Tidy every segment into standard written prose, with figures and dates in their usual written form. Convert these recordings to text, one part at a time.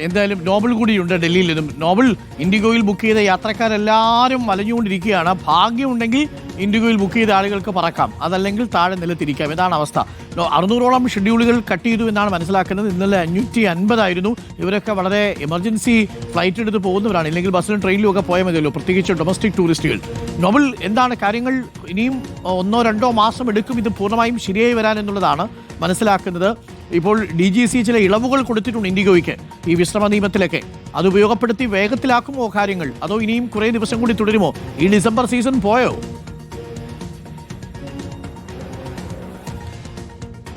എന്തായാലും നോബൽ കൂടിയുണ്ട് ഡൽഹിയിൽ നിന്നും. നോബൽ, ഇൻഡിഗോയിൽ ബുക്ക് ചെയ്ത യാത്രക്കാരെല്ലാവരും വലഞ്ഞുകൊണ്ടിരിക്കുകയാണ്. ഭാഗ്യമുണ്ടെങ്കിൽ ഇൻഡിഗോയിൽ ബുക്ക് ചെയ്ത ആളുകൾക്ക് പറക്കാം, അതല്ലെങ്കിൽ താഴെ നിലത്തിരിക്കാം. ഇതാണ് അവസ്ഥ. 600ഓളം ഷെഡ്യൂളുകൾ കട്ട് ചെയ്തു എന്നാണ് മനസ്സിലാക്കുന്നത്. ഇന്നലെ 550 ആയിരുന്നു. ഇവരൊക്കെ വളരെ എമർജൻസി ഫ്ലൈറ്റ് എടുത്ത് പോകുന്നവരാണ്. ഇല്ലെങ്കിൽ ബസ്സിലും ട്രെയിനിലും ഒക്കെ പോയാൽ മതിയല്ലോ, പ്രത്യേകിച്ച് ഡൊമസ്റ്റിക് ടൂറിസ്റ്റുകൾ. നോബൽ, എന്താണ് കാര്യങ്ങൾ? ഇനിയും 1-2 മാസം എടുക്കും ഇത് പൂർണ്ണമായും ശരിയായി വരാൻ എന്നുള്ളതാണ് മനസ്സിലാക്കുന്നത്. ഇപ്പോൾ DGC ചില ഇളവുകൾ കൊടുത്തിട്ടുണ്ട് ഇൻഡിഗോയ്ക്ക് ഈ വിശ്രമ നിയമത്തിലൊക്കെ. അത് ഉപയോഗപ്പെടുത്തി വേഗത്തിലാക്കുമോ കാര്യങ്ങൾ, അതോ ഇനിയും കുറേ ദിവസം കൂടി തുടരുമോ? ഈ ഡിസംബർ സീസൺ പോയോ?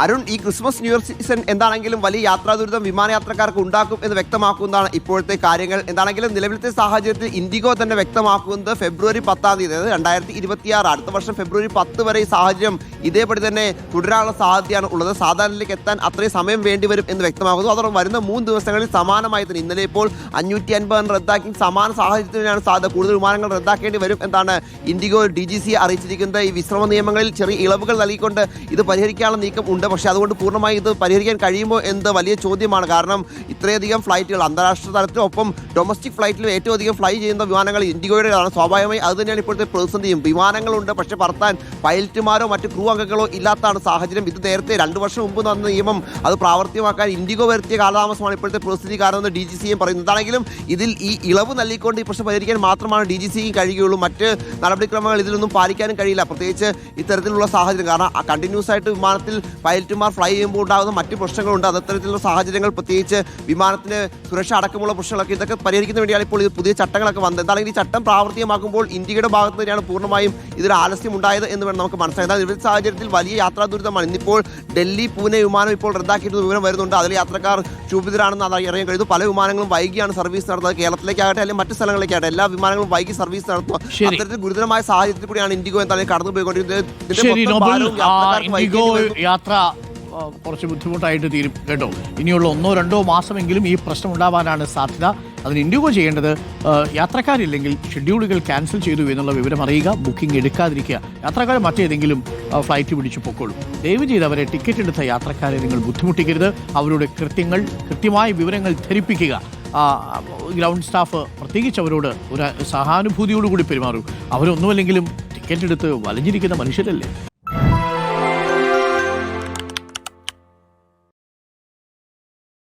അരുൺ, ഈ ക്രിസ്മസ് ന്യൂ ഇയർ സീസൺ എന്താണെങ്കിലും വലിയ യാത്രാ ദുരിതം വിമാനയാത്രക്കാർക്ക് ഉണ്ടാക്കും എന്ന് വ്യക്തമാക്കുന്നതാണ് ഇപ്പോഴത്തെ കാര്യങ്ങൾ. എന്താണെങ്കിലും നിലവിലത്തെ സാഹചര്യത്തിൽ ഇൻഡിഗോ തന്നെ വ്യക്തമാക്കുന്നത് ഫെബ്രുവരി 10-ാം തീയതി, അതായത് 2026 അടുത്ത വർഷം ഫെബ്രുവരി 10 വരെ ഈ സാഹചര്യം ഇതേപടി തന്നെ തുടരാനുള്ള സാധ്യതയാണ് ഉള്ളത്. സാധാരണയിലേക്ക് എത്താൻ അത്രയും സമയം വേണ്ടിവരും എന്ന് വ്യക്തമാക്കുന്നു. അതോടൊപ്പം വരുന്ന 3 ദിവസങ്ങളിൽ സമാനമായി തന്നെ ഇന്നലെ ഇപ്പോൾ 550 റദ്ദാക്കി സമാന സാഹചര്യത്തിനാണ് സാധ്യത. കൂടുതൽ വിമാനങ്ങൾ റദ്ദാക്കേണ്ടി വരും എന്നാണ് ഇൻഡിഗോ DGC അറിയിച്ചിരിക്കുന്നത്. ഈ വിശ്രമ നിയമങ്ങളിൽ ചെറിയ ഇളവുകൾ നൽകിക്കൊണ്ട് ഇത് പരിഹരിക്കാനുള്ള നീക്കം ഉണ്ട്. പക്ഷേ അതുകൊണ്ട് പൂർണ്ണമായി ഇത് പരിഹരിക്കാൻ കഴിയുമോ എന്നത് വലിയ ചോദ്യമാണ്. കാരണം ഇത്രയധികം ഫ്ലൈറ്റുകൾ അന്താരാഷ്ട്ര തലത്തിലൊപ്പം ഡൊമസ്റ്റിക് ഫ്ലൈറ്റിലും ഏറ്റവും അധികം ഫ്ലൈ ചെയ്യുന്ന വിമാനങ്ങൾ ഇൻഡിഗോയുടേതാണ്. സ്വാഭാവികമായി അത് തന്നെയാണ് ഇപ്പോഴത്തെ പ്രതിസന്ധിയും. വിമാനങ്ങളുണ്ട്, പക്ഷേ പറത്താൻ പൈലറ്റുമാരോ മറ്റ് ക്രൂ അംഗങ്ങളോ ഇല്ലാത്തതാണ് സാഹചര്യം. ഇത് നേരത്തെ 2 വർഷം മുമ്പ് വന്ന നിയമം അത് പ്രാവർത്തികമാക്കാൻ ഇൻഡിഗോ വരുത്തിയ കാലതാമസമാണ് ഇപ്പോഴത്തെ പ്രതിസന്ധി കാരണമെന്ന് DGCയും പറയുന്നത്. എന്താണെങ്കിലും ഇതിൽ ഈ ഇളവ് നൽകിക്കൊണ്ട് ഈ പ്രശ്നം പരിഹരിക്കാൻ മാത്രമാണ് DGCയും കഴിയുകയുള്ളൂ. മറ്റ് നടപടിക്രമങ്ങൾ ഇതിലൊന്നും പാലിക്കാനും കഴിയില്ല, പ്രത്യേകിച്ച് ഇത്തരത്തിലുള്ള സാഹചര്യം. കാരണം കണ്ടിന്യൂസ് ആയിട്ട് വിമാനത്തിൽ പൈലറ്റുമാർ ഫ്ലൈ ചെയ്യുമ്പോൾ ഉണ്ടാകുന്ന മറ്റ് പ്രശ്നങ്ങളുണ്ട്. അത്തരത്തിലുള്ള സാഹചര്യങ്ങൾ, പ്രത്യേകിച്ച് വിമാനത്തിന് സുരക്ഷ അടക്കമുള്ള പ്രശ്നങ്ങളൊക്കെ, ഇതൊക്കെ പരിഹരിക്കുന്ന വേണ്ടിയാണ് ഇപ്പോൾ ഈ പുതിയ ചട്ടങ്ങളൊക്കെ വന്നത്. എന്താണെങ്കിൽ ഈ ചട്ടം പ്രാവർത്തികമാക്കുമ്പോൾ ഇന്ത്യയുടെ ഭാഗത്ത് തന്നെയാണ് പൂർണ്ണമായും ഇതൊരു ആലസ്യം ഉണ്ടായത് എന്ന് വേണം നമുക്ക് മനസ്സിലാക്കാം. ഇവരുടെ സാഹചര്യത്തിൽ വലിയ യാത്രാ ദുരിതമാണ്. ഇന്നിപ്പോൾ ഡൽഹി പൂനെ വിമാനം ഇപ്പോൾ റദ്ദാക്കിയിട്ട് വിവരം വരുന്നുണ്ട്. അതിൽ യാത്രക്കാർ ക്ഷുഭിതരാണെന്ന് അറിയാൻ കഴിയുന്നു. പല വിമാനങ്ങളും വൈകിയാണ് സർവീസ് നടത്തുന്നത്. കേരളത്തിലേക്കാകട്ടെ അല്ലെങ്കിൽ മറ്റ് സ്ഥലങ്ങളിലേക്കാകട്ടെ എല്ലാ വിമാനങ്ങളും വൈകി സർവീസ് നടത്തുക. അത്തരത്തിൽ ഗുരുതരമായ സാഹചര്യത്തിൽ കൂടിയാണ് ഇൻഡിഗോ എന്തായാലും കടന്നുപോയിക്കൊണ്ടിരിക്കുന്നത്. കുറച്ച് ബുദ്ധിമുട്ടായിട്ട് തീരും കേട്ടോ. ഇനിയുള്ള 1-2 മാസമെങ്കിലും ഈ പ്രശ്നം ഉണ്ടാവാനാണ് സാധ്യത. അതിന് ഇൻഡിഗോ ചെയ്യേണ്ടത് യാത്രക്കാരില്ലെങ്കിൽ ഷെഡ്യൂളുകൾ ക്യാൻസൽ ചെയ്തു എന്നുള്ള വിവരം അറിയുക, ബുക്കിംഗ് എടുക്കാതിരിക്കുക. യാത്രക്കാർ മറ്റേതെങ്കിലും ഫ്ലൈറ്റ് പിടിച്ചു പൊക്കോളും. ദയവ് ചെയ്ത് അവരെ ടിക്കറ്റ് എടുത്ത യാത്രക്കാരെ നിങ്ങൾ ബുദ്ധിമുട്ടിക്കരുത്. അവരുടെ കൃത്യമായ വിവരങ്ങൾ ധരിപ്പിക്കുക. ഗ്രൗണ്ട് സ്റ്റാഫ് പ്രത്യേകിച്ച് അവരോട് ഒരു സഹാനുഭൂതിയോടുകൂടി പെരുമാറൂ. അവരൊന്നുമല്ലെങ്കിലും ടിക്കറ്റ് എടുത്ത് വലഞ്ഞിരിക്കുന്ന മനുഷ്യരല്ലേ.